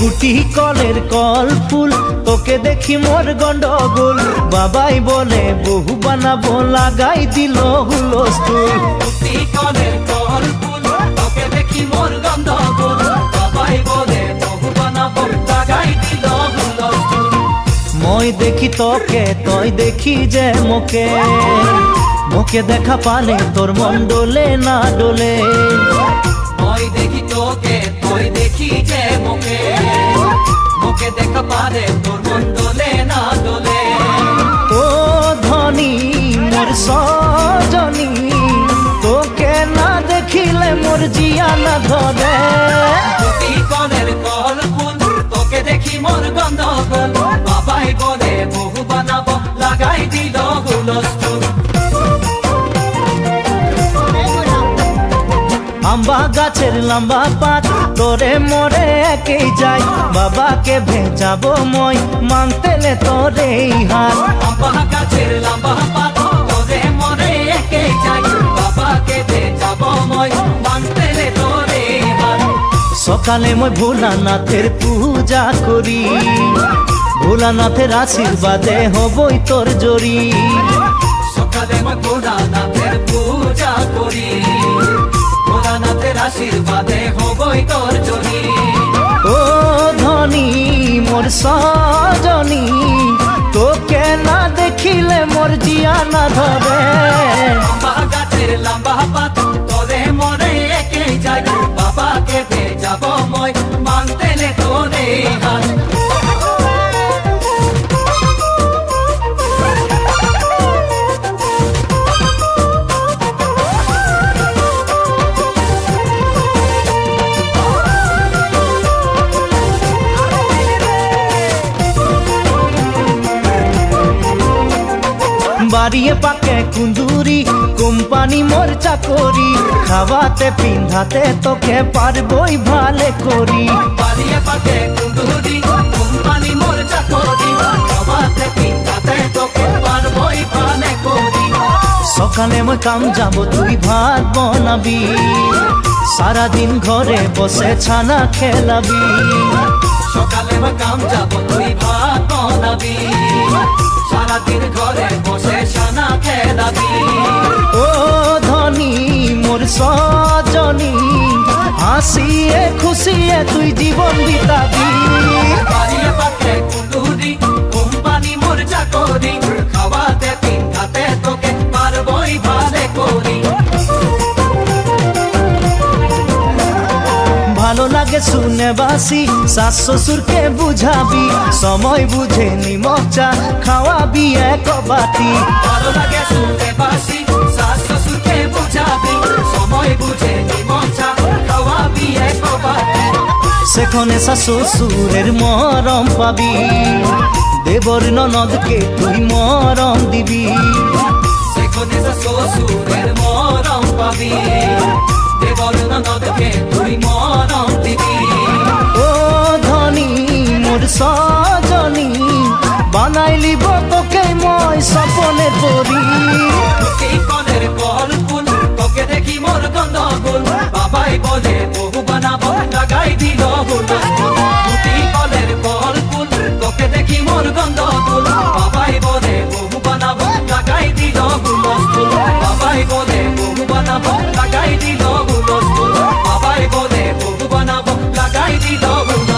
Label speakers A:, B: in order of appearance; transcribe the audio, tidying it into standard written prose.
A: কুটি কলের কল ফুল তোকে দেখি মোর গন্ডগোল বাবাই বলে বহু বানাবো লাগাই দিল হুলস্থুল
B: কুটি কলের কল ফুল তোকে দেখি মোর গন্ডগোল বাবাই বলে বহু বানাবো লাগাই দিল হুলস্থুল
A: মই দেখি তোকে তই দেখি যে মোকে মোকে দেখা পালে তোর মন ডোলে না ডোলে
B: মই দেখি তোকে তুই দেখি যে মোকে মোকে দেখা পারে তোর মন দোলে না দোলে
A: ও ধনী মোর সজনী তোকে না দেখিলে মোর জিয়া না ধরে
B: কুটি কলের কল ফুল তোকে দেখি মোর গন্ডগোল বাবাই বলে বহু বানাবো লাগাই দিল হুলস্থুল
A: আম্বা গাছের লম্বা পাত তোরে মোরে একেই যাই বাবাকে ভেজাবো মই মানতেলে তোরে হাত
B: আম্বা গাছের লম্বা পাত তোরে মোরে একে যাই বাবাকে ভেজাবো মই মানতেলে তোরে হাত
A: সকালে মই ভোলানাথের পূজা করি ভোলানাথের আশীর্বাদে হবই তোর জড়ি
B: সকালে মই ভোলানাথের পূজা করি ভোলানাথের আশীর্বাদে হবই তোর জড়ি
A: ও ধনী মোর সজনী তোকে না দেখিলে মোর জিয়া না ধরে
B: আম্বা গাছের লম্বা পাত তোরে মোরে একে যাই বাবাকে ভেজাবো মই মানতেলে তোরে হাত
A: বাড়িয়ে পাকে কুন্দুরি কোম্পানি মোর চাকরি খাওয়াতে পিন্ধাতে তোকে পারবই ভালে করি
B: বাড়িয়ে পাকে কুন্দুরি কোম্পানি মোর চাকরি খাওয়াতে পিন্ধাতে তোকে পারবই ভালে করি
A: সকালে মই কাম যাব তুই ভাত বনাবি সারাদিন ঘরে বসে ছানা খেলাবি
B: সকালে মই কাম যাব তুই ভাত বনাবি সারাদিন ঘরে বসে ছানা খেলাবি
A: ও ধনী মোর সজনী হাসিয়ে খুশিয়ে তুই জীবন বিতাবি
B: বাড়িয়ে পাকে কুন্দুরি কোম্পানি মোর চাকরি খাওয়াতে পিন্ধাতে তোকে পারবই ভালে করি
A: ভালো লাগে শুনে বাসি শাশ শ্বশুরকে বুঝাবি সময় বুঝে নিমক চা খাওয়াবি এক বাটি
B: ভালো লাগে শুনতে বাসি শাশ শ্বশুরকে বুঝাবি সময় বুঝে নিমক চা খাওয়াবি এক বাটি
A: সেখানে শাশ শ্বশুরের মরম পাবি দেবর ননদকে তুই মরম দিবি
B: সেখানে শ্বশুরের মরম পাবি দেবর ননদকে তুই মরম দিবি
A: ও ধনী মোর সজনী বানাইলিব তোকে মই সপনে পড়ি
B: কুটি কলের কল ফুল তোকে দেখি মোর গন্ডগোল বাবাই বলে বহু বানাবো লাগাই দিল হুলস্থুল কুটি কলের কল ফুল তোকে দেখি মোর গন্ডগোল বাবাই বলে বহু বানাবো লাগাই দিল হুলস্থুল বাবাই বলে বহু বানাবো লাগাই দিল হুলস্থুল বাবাই বলে বহু বানাবো লাগাই দিল হুলস্থুল